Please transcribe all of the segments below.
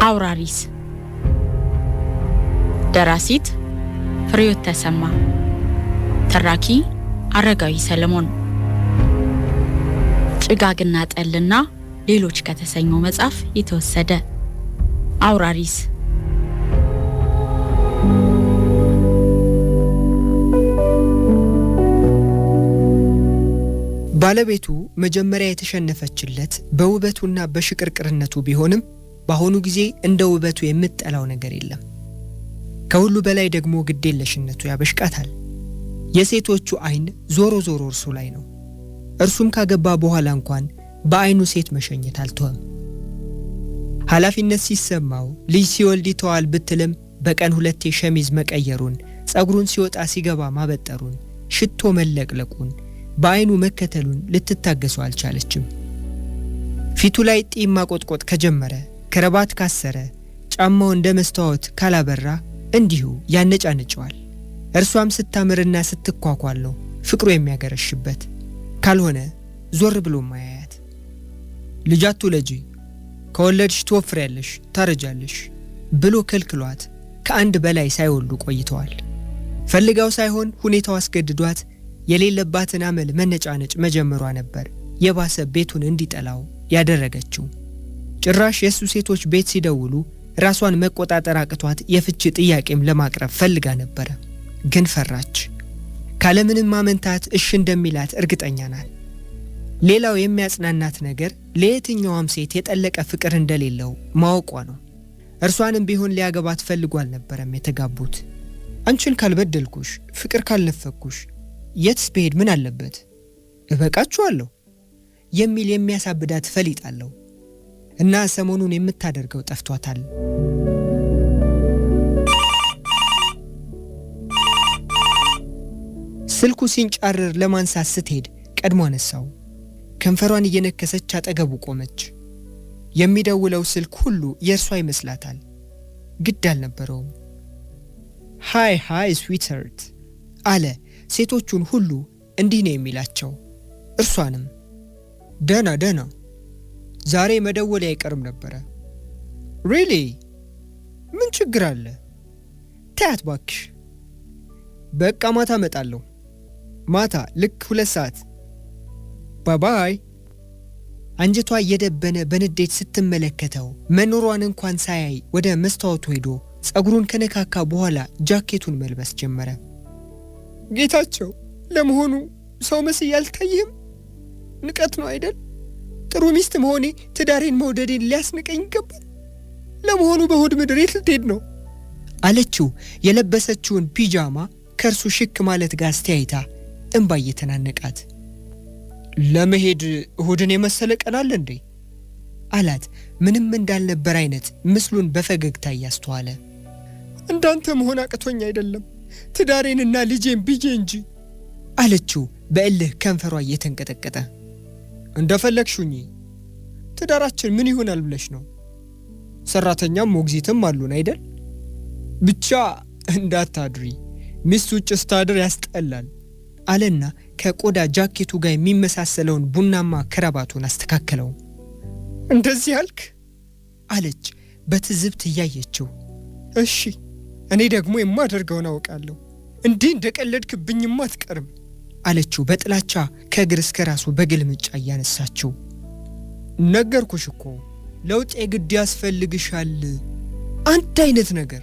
አውራሪስ ደራሲት ፍሬህይወት ተሰማ ተራኪ አረጋዊ ሰለሞን ጭጋግና ጠልና ሌሎች ከተሰኘው መጽሐፍ የተወሰደ አውራሪስ ባለቤቱ መጀመሪያ የተሸነፈችለት በውበቱና በሽቅርቅርነቱ ቢሆንም በአሁኑ ጊዜ እንደ ውበቱ የምትጠላው ነገር የለም። ከሁሉ በላይ ደግሞ ግዴለሽነቱ ያበሽቃታል። የሴቶቹ አይን ዞሮ እርሱ ላይ ነው። እርሱም ካገባ በኋላ እንኳን በአይኑ ሴት መሸኘት አልተወም። ኃላፊነት ሲሰማው ልጅ ሲወልድ ይተዋል ብትልም በቀን 2 ሸሚዝ መቀየሩን፣ ጸጉሩን ሲወጣ ሲገባ ማበጠሩን፣ ሽቶ መለቅለቁን፣ በአይኑ መከተሉን ልትታገሰው አልቻለችም። ፊቱ ላይ ጢም ማቆጥቆጥ ከጀመረ፣ ከረባት ካሰረ፣ ጫማው እንደ መስታወት ካላበራ እንዲሁ ያነጫንጨዋል። እርሷም ስታምርና ስትኳኳል ነው ፍቅሩ የሚያገረሽበት። ካልሆነ ዞር ብሎ ማያያት። ልጅ አትውለጂ፣ ከወለድሽ ትወፍሪያለሽ፣ ታረጃለሽ ብሎ ከልክሏት ከአንድ በላይ ሳይወልዱ ቆይተዋል። ፈልጋው ሳይሆን ሁኔታው አስገድዷት የሌለባትን አመል መነጫነጭ መጀመሯ ነበር የባሰ ቤቱን እንዲጠላው ያደረገችው። ጭራሽ የሱ ሴቶች ቤት ሲደውሉ ራሷን መቆጣጠር አቅቷት የፍቺ ጥያቄም ለማቅረብ ፈልጋ ነበር። ግን ፈራች። ካለምንም ማመንታት እሺ እንደሚላት እርግጠኛ ናት። ሌላው የሚያጽናናት ነገር ለየትኛውም ሴት የጠለቀ ፍቅር እንደሌለው ማወቋ ነው። እርሷንም ቢሆን ሊያገባት ፈልጎ አልነበረም የተጋቡት። አንቺን ካልበደልኩሽ፣ ፍቅር ካልነፈኩሽ የትስ ብሄድ ምን አለበት? እበቃችኋለሁ የሚል የሚያሳብዳት ፈሊጥ አለው እና ሰሞኑን የምታደርገው ጠፍቷታል። ስልኩ ሲንጫረር ለማንሳት ስትሄድ ቀድሞ አነሳው። ከንፈሯን እየነከሰች አጠገቡ ቆመች። የሚደውለው ስልክ ሁሉ የእርሷ ይመስላታል። ግድ አልነበረውም። ሃይ ስዊትሃርት አለ። ሴቶቹን ሁሉ እንዲህ ነው የሚላቸው። እርሷንም ደና ዛሬ መደወል አይቀርም ነበረ። ሪሊ? ምን ችግር አለ? ታያት ባክሽ። በቃ ማታ መጣለሁ። ማታ ልክ 2 ሰዓት። ባይ። አንጀቷ እየደበነ በንዴት ስትመለከተው መኖሯን እንኳን ሳያይ ወደ መስታወቱ ሄዶ ጸጉሩን ከነካካ በኋላ ጃኬቱን መልበስ ጀመረ። ጌታቸው፣ ለመሆኑ ሰው መስዬ አልታየህም? ንቀት ነው አይደል? ጥሩ ሚስት መሆኔ ትዳሬን መውደዴን ሊያስንቀኝ ይገባል? ለመሆኑ በእሑድ ምድር የት ልትሄድ ነው? አለችው የለበሰችውን ፒጃማ ከእርሱ ሽክ ማለት ጋር አስተያይታ እንባ እየተናነቃት። ለመሄድ እሑድን የመሰለ ቀን አለ እንዴ? አላት ምንም እንዳልነበር አይነት ምስሉን በፈገግታ እያስተዋለ። እንዳንተ መሆን አቅቶኝ አይደለም፣ ትዳሬንና ልጄን ብዬ እንጂ አለችው በእልህ ከንፈሯ እየተንቀጠቀጠ። እንደፈለግሹኝ። ትዳራችን ምን ይሆናል ብለሽ ነው? ሰራተኛም ሞግዚትም አሉን አይደል? ብቻ እንዳታድሪ፣ ሚስት ውጭ ስታድር ያስጠላል አለና ከቆዳ ጃኬቱ ጋር የሚመሳሰለውን ቡናማ ከረባቱን አስተካከለው። እንደዚህ አልክ? አለች በትዝብት እያየችው። እሺ፣ እኔ ደግሞ የማደርገውን አውቃለሁ። እንዲህ እንደቀለድክብኝማ አትቀርም አለችው በጥላቻ ከእግር እስከ ራሱ በግልምጫ እያነሳችው። ነገርኩሽ እኮ ለውጥ የግድ ያስፈልግሻል። አንድ አይነት ነገር፣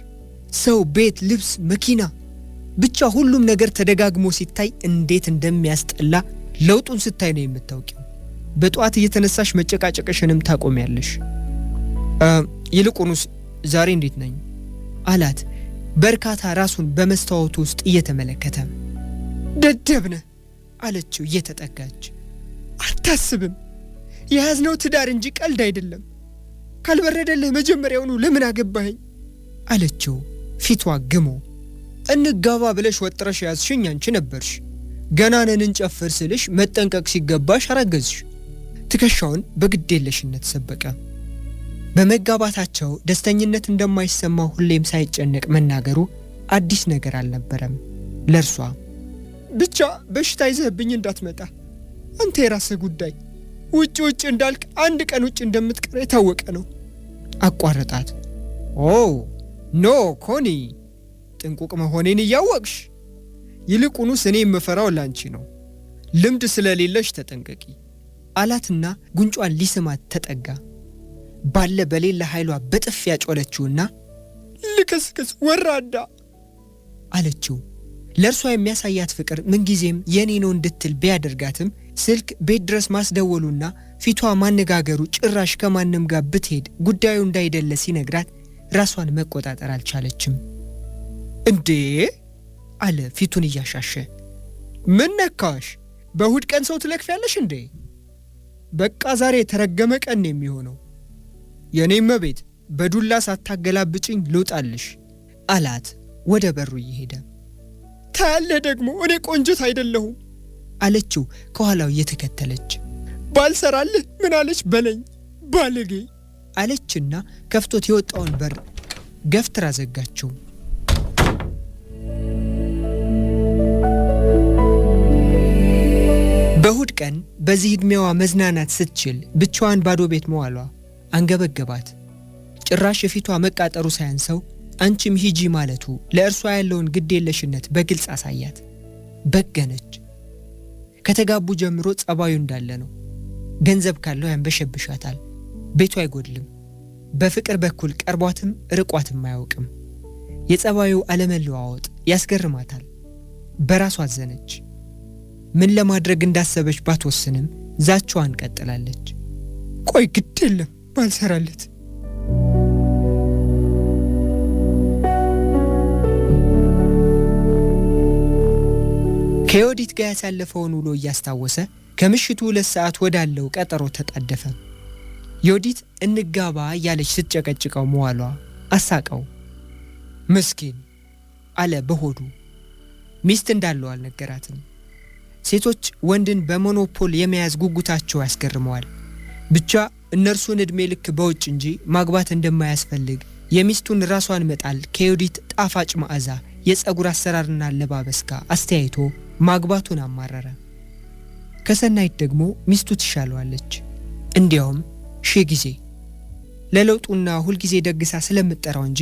ሰው፣ ቤት፣ ልብስ፣ መኪና፣ ብቻ ሁሉም ነገር ተደጋግሞ ሲታይ እንዴት እንደሚያስጠላ ለውጡን ስታይ ነው የምታውቂው። በጧት እየተነሳሽ መጨቃጨቅሽንም ታቆሚያለሽ። ይልቁንስ ዛሬ እንዴት ነኝ? አላት በርካታ ራሱን በመስታወቱ ውስጥ እየተመለከተ። ደደብነ አለችው እየተጠጋች። አታስብም፣ የያዝነው ትዳር እንጂ ቀልድ አይደለም። ካልበረደልህ መጀመሪያውኑ ለምን አገባኸኝ? አለችው ፊቷ ግሞ። እንጋባ ብለሽ ወጥረሽ ያዝሽኝ አንቺ ነበርሽ። ገና ነን እንጨፍር ስልሽ መጠንቀቅ ሲገባሽ አረገዝሽ። ትከሻውን በግዴለሽነት ሰበቀ። በመጋባታቸው ደስተኝነት እንደማይሰማው ሁሌም ሳይጨነቅ መናገሩ አዲስ ነገር አልነበረም ለርሷ። ብቻ በሽታ ይዘህብኝ እንዳትመጣ፣ አንተ የራስህ ጉዳይ። ውጭ እንዳልክ አንድ ቀን ውጭ እንደምትቀር የታወቀ ነው። አቋረጣት። ኦ ኖ ኮኒ፣ ጥንቁቅ መሆኔን እያወቅሽ። ይልቁንስ እኔ የምፈራው ላንቺ ነው። ልምድ ስለሌለሽ ተጠንቀቂ አላትና ጉንጯን ሊስማት ተጠጋ። ባለ በሌላ ኃይሏ በጥፊ ያጮለችውና ልከስከስ ወራዳ አለችው። ለእርሷ የሚያሳያት ፍቅር ምንጊዜም የኔ ነው እንድትል ቢያደርጋትም ስልክ ቤት ድረስ ማስደወሉና ፊቷ ማነጋገሩ ጭራሽ ከማንም ጋር ብትሄድ ጉዳዩ እንዳይደለ ሲነግራት ራሷን መቆጣጠር አልቻለችም። እንዴ አለ ፊቱን እያሻሸ። ምን ነካሽ? በእሁድ ቀን ሰው ትለክፊያለሽ እንዴ? በቃ ዛሬ የተረገመ ቀን የሚሆነው። የኔም መቤት በዱላ ሳታገላብጭኝ ልውጣልሽ አላት ወደ በሩ እየሄደ። ታያለህ ደግሞ እኔ ቆንጆት አይደለሁም አለችው ከኋላው እየተከተለች። ባልሰራልህ ምን አለች በለኝ ባለጌ አለችና ከፍቶት የወጣውን በር ገፍትራ ዘጋችው። በእሁድ ቀን በዚህ ዕድሜዋ መዝናናት ስትችል ብቻዋን ባዶ ቤት መዋሏ አንገበገባት። ጭራሽ የፊቷ መቃጠሩ ሳያንሰው አንቺም ሂጂ ማለቱ ለእርሷ ያለውን ግዴለሽነት በግልጽ አሳያት። በገነች። ከተጋቡ ጀምሮ ጸባዩ እንዳለ ነው። ገንዘብ ካለው ያንበሸብሻታል። ቤቱ አይጎድልም። በፍቅር በኩል ቀርቧትም ርቋትም አያውቅም። የጸባዩ አለመለዋወጥ ያስገርማታል። በራሷ አዘነች። ምን ለማድረግ እንዳሰበች ባትወስንም ዛቻዋን ቀጥላለች። ቆይ ግድ የለም ባልሰራለት። ከዮዲት ጋር ያሳለፈውን ውሎ እያስታወሰ ከምሽቱ 2 ሰዓት ወዳለው ቀጠሮ ተጣደፈ። ዮዲት እንጋባ እያለች ስትጨቀጭቀው መዋሏ አሳቀው። ምስኪን አለ በሆዱ። ሚስት እንዳለው አልነገራትም። ሴቶች ወንድን በሞኖፖል የመያዝ ጉጉታቸው ያስገርመዋል። ብቻ እነርሱን ዕድሜ ልክ በውጭ እንጂ ማግባት እንደማያስፈልግ የሚስቱን ራሷን መጣል ከዮዲት ጣፋጭ መዓዛ የጸጉር አሰራርና አለባበስ ጋር አስተያይቶ ማግባቱን አማረረ። ከሰናይት ደግሞ ሚስቱ ትሻለዋለች። እንዲያውም ጊዜ ለለውጡና ሁልጊዜ ደግሳ ስለምትጠራው እንጂ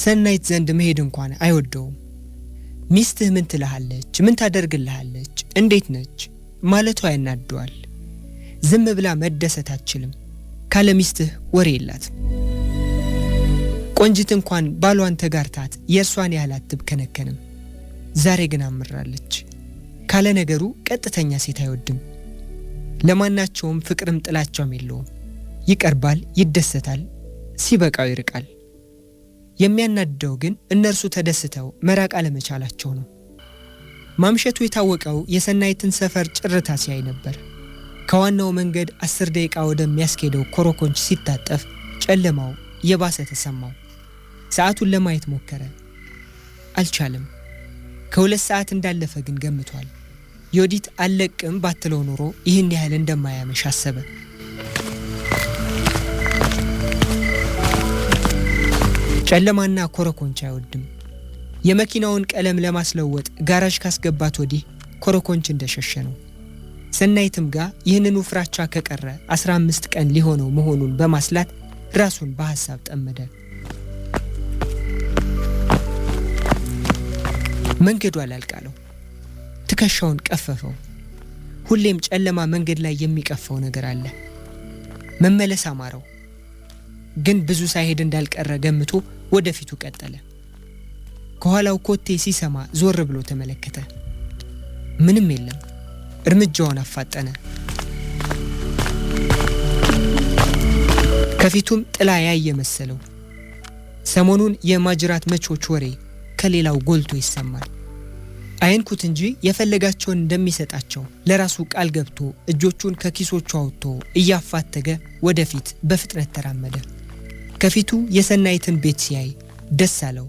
ሰናይት ዘንድ መሄድ እንኳን አይወደውም። ሚስትህ ምን ትልሃለች? ምን ታደርግልሃለች? እንዴት ነች ማለቷ ያናደዋል። ዝም ብላ መደሰት አትችልም። ካለ ሚስትህ ወሬ የላትም። ቆንጂት እንኳን ባሏን ተጋርታት የእርሷን ያህል አትብከነከንም። ዛሬ ግን አምራለች። ካለ ነገሩ ቀጥተኛ ሴት አይወድም። ለማናቸውም ፍቅርም ጥላቻም የለውም። ይቀርባል፣ ይደሰታል፣ ሲበቃው ይርቃል። የሚያናድደው ግን እነርሱ ተደስተው መራቅ አለመቻላቸው ነው። ማምሸቱ የታወቀው የሰናይትን ሰፈር ጭርታ ሲያይ ነበር። ከዋናው መንገድ 10 ደቂቃ ወደሚያስኬደው ኮረኮንች ሲታጠፍ ጨለማው የባሰ ተሰማው። ሰዓቱን ለማየት ሞከረ፣ አልቻለም። ከ2 ሰዓት እንዳለፈ ግን ገምቷል። ዮዲት አለቅም ባትለው ኖሮ ይህን ያህል እንደማያመሽ አሰበ። ጨለማና ኮረኮንች አይወድም። የመኪናውን ቀለም ለማስለወጥ ጋራዥ ካስገባት ወዲህ ኮረኮንች እንደሸሸ ነው። ሰናይትም ጋር ይህንኑ ፍራቻ ከቀረ 15 ቀን ሊሆነው መሆኑን በማስላት ራሱን በሐሳብ ጠመደ። መንገዱ አላልቃለው። ትከሻውን ቀፈፈው። ሁሌም ጨለማ መንገድ ላይ የሚቀፈው ነገር አለ። መመለስ አማረው። ግን ብዙ ሳይሄድ እንዳልቀረ ገምቶ ወደፊቱ ቀጠለ። ከኋላው ኮቴ ሲሰማ ዞር ብሎ ተመለከተ። ምንም የለም። እርምጃውን አፋጠነ። ከፊቱም ጥላ ያየ መሰለው። ሰሞኑን የማጅራት መቾች ወሬ ከሌላው ጎልቶ ይሰማል። አይንኩት እንጂ የፈለጋቸውን እንደሚሰጣቸው ለራሱ ቃል ገብቶ እጆቹን ከኪሶቹ አውጥቶ እያፋተገ ወደፊት በፍጥነት ተራመደ። ከፊቱ የሰናይትን ቤት ሲያይ ደስ አለው።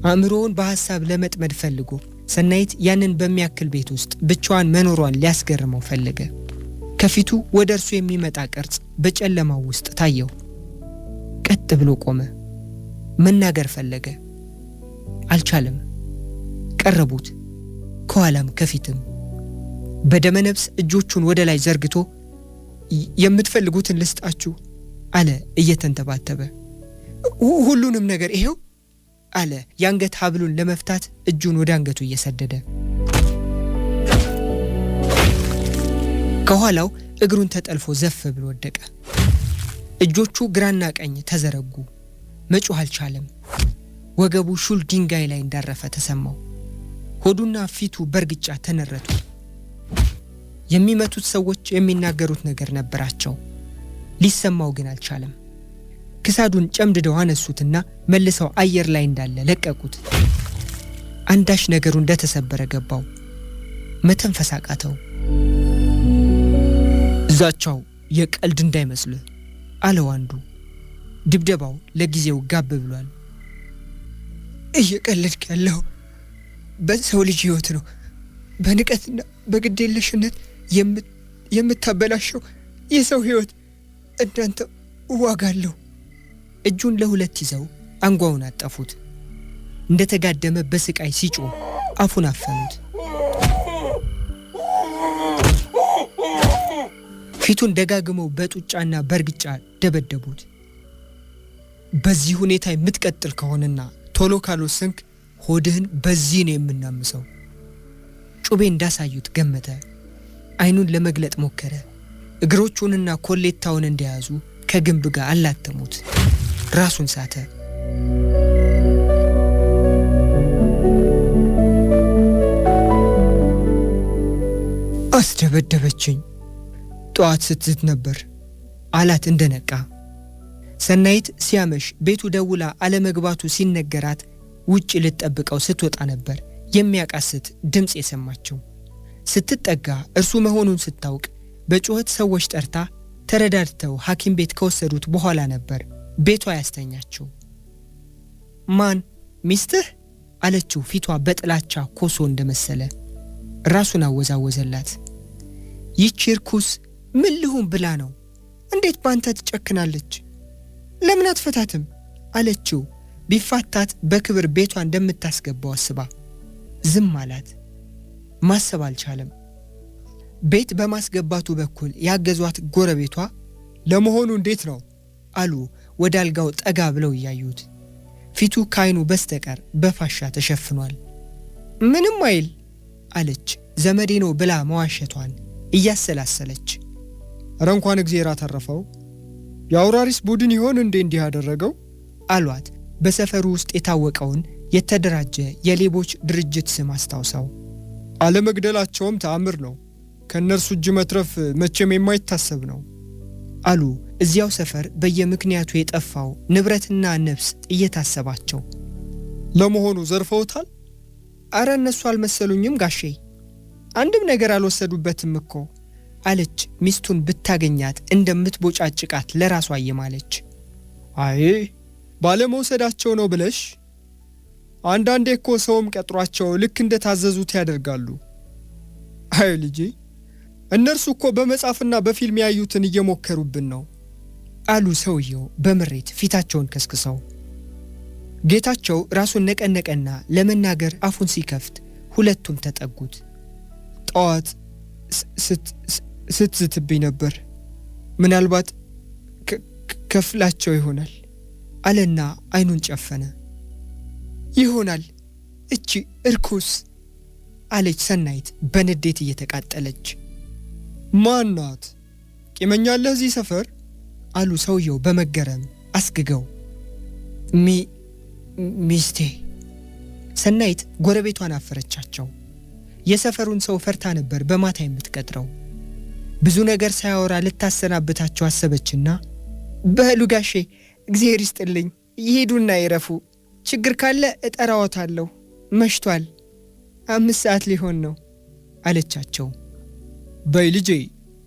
አእምሮውን በሐሳብ ለመጥመድ ፈልጎ ሰናይት ያንን በሚያክል ቤት ውስጥ ብቻዋን መኖሯን ሊያስገርመው ፈለገ። ከፊቱ ወደ እርሱ የሚመጣ ቅርጽ በጨለማው ውስጥ ታየው። ቀጥ ብሎ ቆመ። መናገር ፈለገ፣ አልቻለም። ቀረቡት፣ ከኋላም ከፊትም። በደመነፍስ እጆቹን ወደ ላይ ዘርግቶ የምትፈልጉትን ልስጣችሁ አለ እየተንተባተበ። ሁሉንም ነገር ይሄው አለ የአንገት ሐብሉን ለመፍታት እጁን ወደ አንገቱ እየሰደደ። ከኋላው እግሩን ተጠልፎ ዘፍ ብሎ ወደቀ። እጆቹ ግራና ቀኝ ተዘረጉ። መጮህ አልቻለም። ወገቡ ሹል ድንጋይ ላይ እንዳረፈ ተሰማው። ሆዱና ፊቱ በርግጫ ተነረቱ። የሚመቱት ሰዎች የሚናገሩት ነገር ነበራቸው፣ ሊሰማው ግን አልቻለም። ክሳዱን ጨምድደው አነሱትና መልሰው አየር ላይ እንዳለ ለቀቁት። አንዳች ነገሩ እንደተሰበረ ገባው። መተንፈስ አቃተው። ዛቻው የቀልድ እንዳይመስልህ አለው አንዱ። ድብደባው ለጊዜው ጋብ ብሏል። እየቀለድክ ያለው በሰው ልጅ ሕይወት ነው። በንቀትና በግዴለሽነት የምታበላሸው የሰው ሕይወት እንዳንተ ዋጋ አለው። እጁን ለሁለት ይዘው አንጓውን አጠፉት። እንደተጋደመ በስቃይ ሲጮህ አፉን አፈኑት። ፊቱን ደጋግመው በጡጫና በርግጫ ደበደቡት። በዚህ ሁኔታ የምትቀጥል ከሆነና ቶሎ ካልወሰንክ ሆድህን በዚህ ነው የምናምሰው። ጩቤ እንዳሳዩት ገመተ። አይኑን ለመግለጥ ሞከረ። እግሮቹንና ኮሌታውን እንደያዙ ከግንብ ጋር አላተሙት። ራሱን ሳተ። አስደበደበችኝ። ጠዋት ስትዝት ነበር አላት እንደነቃ። ሰናይት ሲያመሽ ቤቱ ደውላ አለመግባቱ ሲነገራት ውጭ ልትጠብቀው ስትወጣ ነበር የሚያቃስት ድምፅ የሰማችው። ስትጠጋ እርሱ መሆኑን ስታውቅ በጩኸት ሰዎች ጠርታ ተረዳድተው ሐኪም ቤት ከወሰዱት በኋላ ነበር ቤቷ ያስተኛችው። ማን? ሚስትህ? አለችው ፊቷ በጥላቻ ኮሶ እንደመሰለ። ራሱን አወዛወዘላት። ይህች ርኩስ ምን ልሁን ብላ ነው? እንዴት ባንተ ትጨክናለች? ለምን አትፈታትም? አለችው ቢፋታት በክብር ቤቷ እንደምታስገባው አስባ። ዝም አላት። ማሰብ አልቻለም። ቤት በማስገባቱ በኩል ያገዟት ጎረቤቷ ለመሆኑ እንዴት ነው አሉ ወደ አልጋው ጠጋ ብለው እያዩት። ፊቱ ካይኑ በስተቀር በፋሻ ተሸፍኗል። ምንም አይል አለች ዘመዴ ነው ብላ መዋሸቷን እያሰላሰለች። ኧረ እንኳን እግዚአብሔር አተረፈው። የአውራሪስ ቡድን ይሆን እንዲህ ያደረገው አሏት በሰፈሩ ውስጥ የታወቀውን የተደራጀ የሌቦች ድርጅት ስም አስታውሰው። አለመግደላቸውም ተአምር ነው። ከነርሱ እጅ መትረፍ መቼም የማይታሰብ ነው አሉ እዚያው ሰፈር በየምክንያቱ የጠፋው ንብረትና ነፍስ እየታሰባቸው። ለመሆኑ ዘርፈውታል? አረ እነሱ አልመሰሉኝም ጋሼ፣ አንድም ነገር አልወሰዱበትም እኮ አለች ሚስቱን ብታገኛት እንደምትቦጫጭቃት ለራሷ እየማለች። አይ ባለመውሰዳቸው ነው ብለሽ? አንዳንዴ እኮ ሰውም ቀጥሯቸው ልክ እንደታዘዙት ያደርጋሉ። አይ ልጄ፣ እነርሱ እኮ በመጻፍና በፊልም ያዩትን እየሞከሩብን ነው አሉ ሰውየው በምሬት ፊታቸውን ከስክሰው። ጌታቸው ራሱን ነቀነቀና ለመናገር አፉን ሲከፍት ሁለቱም ተጠጉት። ጠዋት ስትዝትብኝ ነበር። ምናልባት ከፍላቸው ይሆናል አለና አይኑን ጨፈነ። ይሆናል እቺ እርኩስ አለች ሰናይት በንዴት እየተቃጠለች። ማን ናት? ቂመኛለህ እዚህ ሰፈር አሉ ሰውየው በመገረም አስግገው። ሚስቴ። ሰናይት ጎረቤቷን አፈረቻቸው። የሰፈሩን ሰው ፈርታ ነበር በማታ የምትቀጥረው። ብዙ ነገር ሳያወራ ልታሰናብታቸው አሰበችና በሉ ጋሼ እግዚአብሔር ይስጥልኝ፣ ይሄዱና ይረፉ፣ ችግር ካለ እጠራዎታለሁ፣ መሽቷል፣ 5 ሰዓት ሊሆን ነው አለቻቸው። በይ ልጄ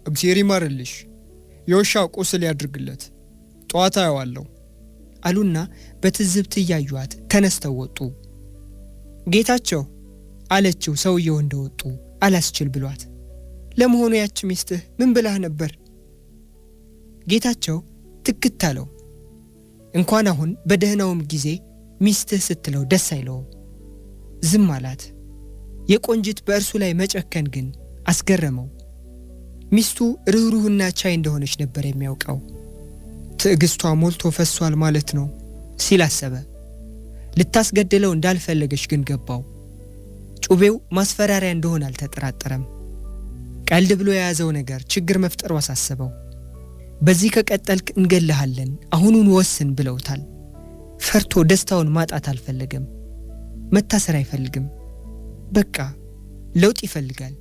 እግዚአብሔር ይማርልሽ፣ የውሻ ቁስል ያድርግለት፣ ጠዋት አየዋለሁ አሉና በትዝብት እያዩአት ተነስተው ወጡ። ጌታቸው አለችው ሰውየው እንደወጡ አላስችል ብሏት። ለመሆኑ ያች ሚስትህ ምን ብላህ ነበር? ጌታቸው ትክት አለው። እንኳን አሁን በደህናውም ጊዜ ሚስትህ ስትለው ደስ አይለውም። ዝም አላት። የቆንጅት በእርሱ ላይ መጨከን ግን አስገረመው። ሚስቱ ርኅሩህና ቻይ እንደሆነች ነበር የሚያውቀው። ትዕግስቷ ሞልቶ ፈሷል ማለት ነው ሲል አሰበ። ልታስገድለው እንዳልፈለገች ግን ገባው። ጩቤው ማስፈራሪያ እንደሆነ አልተጠራጠረም። ቀልድ ብሎ የያዘው ነገር ችግር መፍጠሩ አሳሰበው። በዚህ ከቀጠልክ እንገልሃለን፣ አሁኑን ወስን ብለውታል። ፈርቶ ደስታውን ማጣት አልፈለገም። መታሰር አይፈልግም። በቃ ለውጥ ይፈልጋል።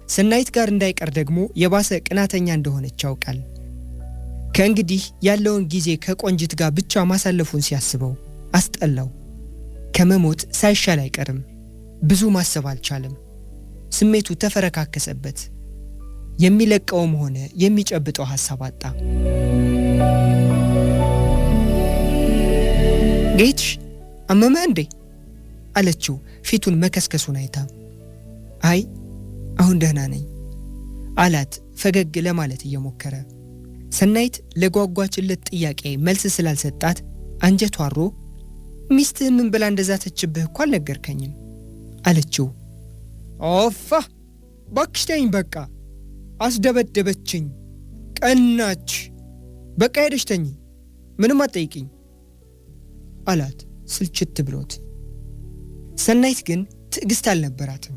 ሰናይት ጋር እንዳይቀር ደግሞ የባሰ ቅናተኛ እንደሆነች ያውቃል። ከእንግዲህ ያለውን ጊዜ ከቆንጂት ጋር ብቻ ማሳለፉን ሲያስበው አስጠላው። ከመሞት ሳይሻል አይቀርም። ብዙ ማሰብ አልቻለም። ስሜቱ ተፈረካከሰበት። የሚለቀውም ሆነ የሚጨብጠው ሐሳብ አጣ። ጌትሽ አመመህ እንዴ አለችው ፊቱን መከስከሱን አይታ። አይ አሁን ደህና ነኝ አላት ፈገግ ለማለት እየሞከረ። ሰናይት ለጓጓችለት ጥያቄ መልስ ስላልሰጣት አንጀቷ አሮ ሚስትህ ምን ብላ እንደዛተችብህ እኮ አልነገርከኝም አለችው። ኦፋ እባክሽ ተይኝ በቃ፣ አስደበደበችኝ፣ ቀናች። በቃ ሄደሽ ተኝ፣ ምንም አትጠይቂኝ አላት ስልችት ብሎት። ሰናይት ግን ትዕግስት አልነበራትም።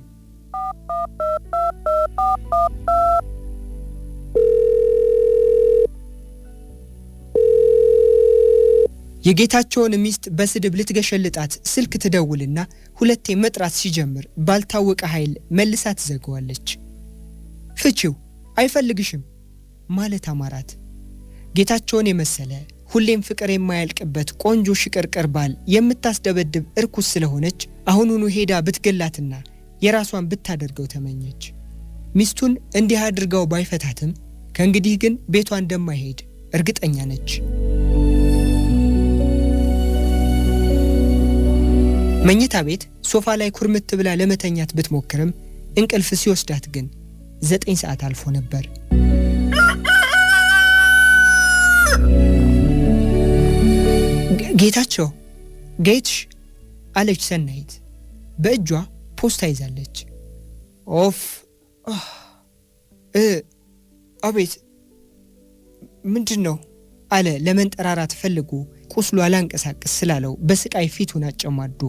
የጌታቸውን ሚስት በስድብ ልትገሸልጣት ስልክ ትደውልና ሁለቴ መጥራት ሲጀምር ባልታወቀ ኃይል መልሳ ትዘጋዋለች። ፍቺው አይፈልግሽም ማለት አማራት። ጌታቸውን የመሰለ ሁሌም ፍቅር የማያልቅበት ቆንጆ ሽቅርቅር ባል የምታስደበድብ እርኩስ ስለሆነች አሁኑኑ ሄዳ ብትገላትና የራሷን ብታደርገው ተመኘች። ሚስቱን እንዲህ አድርጋው ባይፈታትም ከእንግዲህ ግን ቤቷ እንደማይሄድ እርግጠኛ ነች። መኝታ ቤት ሶፋ ላይ ኩርምት ብላ ለመተኛት ብትሞክርም እንቅልፍ ሲወስዳት ግን 9 ሰዓት አልፎ ነበር። ጌታቸው ጌትሽ አለች ሰናይት። በእጇ ፖስታ ይዛለች። ኦፍ አቤት ምንድን ነው አለ ለመንጠራራት ፈልጎ ቁስሉ አላንቀሳቀስ ስላለው በስቃይ ፊቱን አጨማዶ።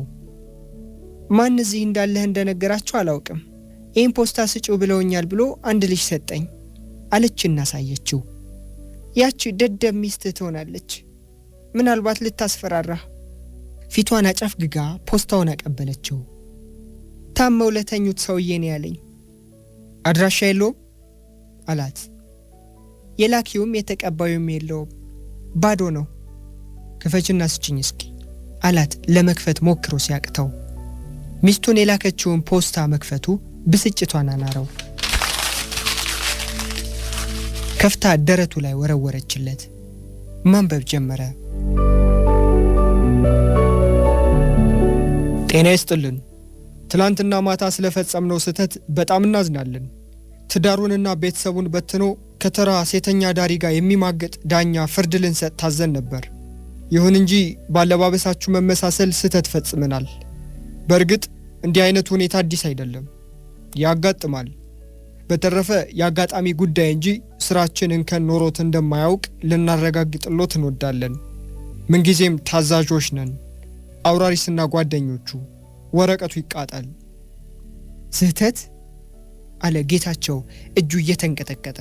ማን እዚህ እንዳለህ እንደነገራቸው አላውቅም፣ ይህን ፖስታ ስጪው ብለውኛል ብሎ አንድ ልጅ ሰጠኝ አለችና ሳየችው። ያቺ ደደብ ሚስት ትሆናለች፣ ምናልባት ልታስፈራራህ። ፊቷን አጨፍግጋ ፖስታውን አቀበለችው። ታመው ለተኙት ሰውዬ ነው ያለኝ። አድራሻ የለውም አላት። የላኪውም የተቀባዩም የለውም፣ ባዶ ነው። ክፈችና ስጭኝ እስኪ አላት ለመክፈት ሞክሮ ሲያቅተው። ሚስቱን የላከችውን ፖስታ መክፈቱ ብስጭቷን አናረው። ከፍታ ደረቱ ላይ ወረወረችለት። ማንበብ ጀመረ። ጤና ይስጥልን። ትላንትና ማታ ስለፈጸምነው ስህተት በጣም እናዝናለን። ትዳሩንና ቤተሰቡን በትኖ ከተራ ሴተኛ ዳሪ ጋር የሚማገጥ ዳኛ ፍርድ ልንሰጥ ታዘን ነበር። ይሁን እንጂ ባለባበሳችሁ መመሳሰል ስህተት ፈጽመናል። በእርግጥ እንዲህ አይነት ሁኔታ አዲስ አይደለም፣ ያጋጥማል። በተረፈ የአጋጣሚ ጉዳይ እንጂ ስራችን እንከን ኖሮት እንደማያውቅ ልናረጋግጥሎት እንወዳለን። ምንጊዜም ታዛዦች ነን። አውራሪስና ጓደኞቹ። ወረቀቱ ይቃጠል። ስህተት አለ ጌታቸው እጁ እየተንቀጠቀጠ።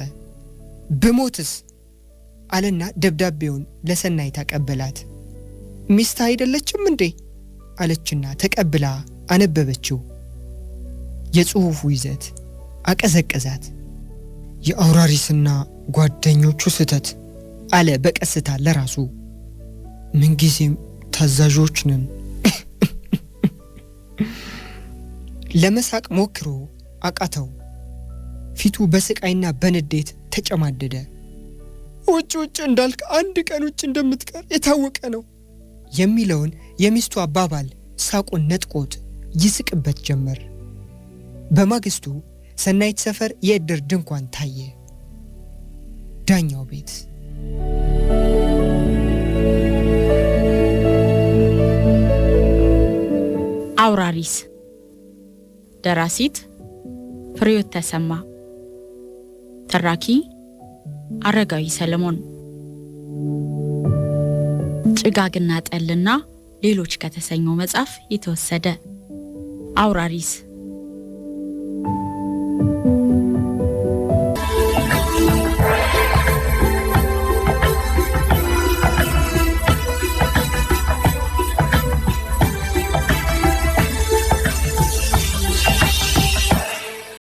ብሞትስ አለና ደብዳቤውን ለሰናይት አቀበላት። ሚስት አይደለችም እንዴ አለችና ተቀብላ አነበበችው። የጽሑፉ ይዘት አቀዘቀዛት። የአውራሪስና ጓደኞቹ ስህተት አለ በቀስታ ለራሱ። ምንጊዜም ታዛዦች ነን። ለመሳቅ ሞክሮ አቃተው። ፊቱ በስቃይና በንዴት ተጨማደደ። ውጭ እንዳልክ አንድ ቀን ውጭ እንደምትቀር የታወቀ ነው የሚለውን የሚስቱ አባባል ሳቁን ነጥቆት ይስቅበት ጀመር። በማግስቱ ሰናይት ሰፈር የእድር ድንኳን ታየ። ዳኛው ቤት አውራሪስ። ደራሲት ፍሬሕይወት ተሰማ። ተራኪ አረጋዊ ሰለሞን። ጭጋግና ጠልና ሌሎች ከተሰኘው መጽሐፍ የተወሰደ። አውራሪስ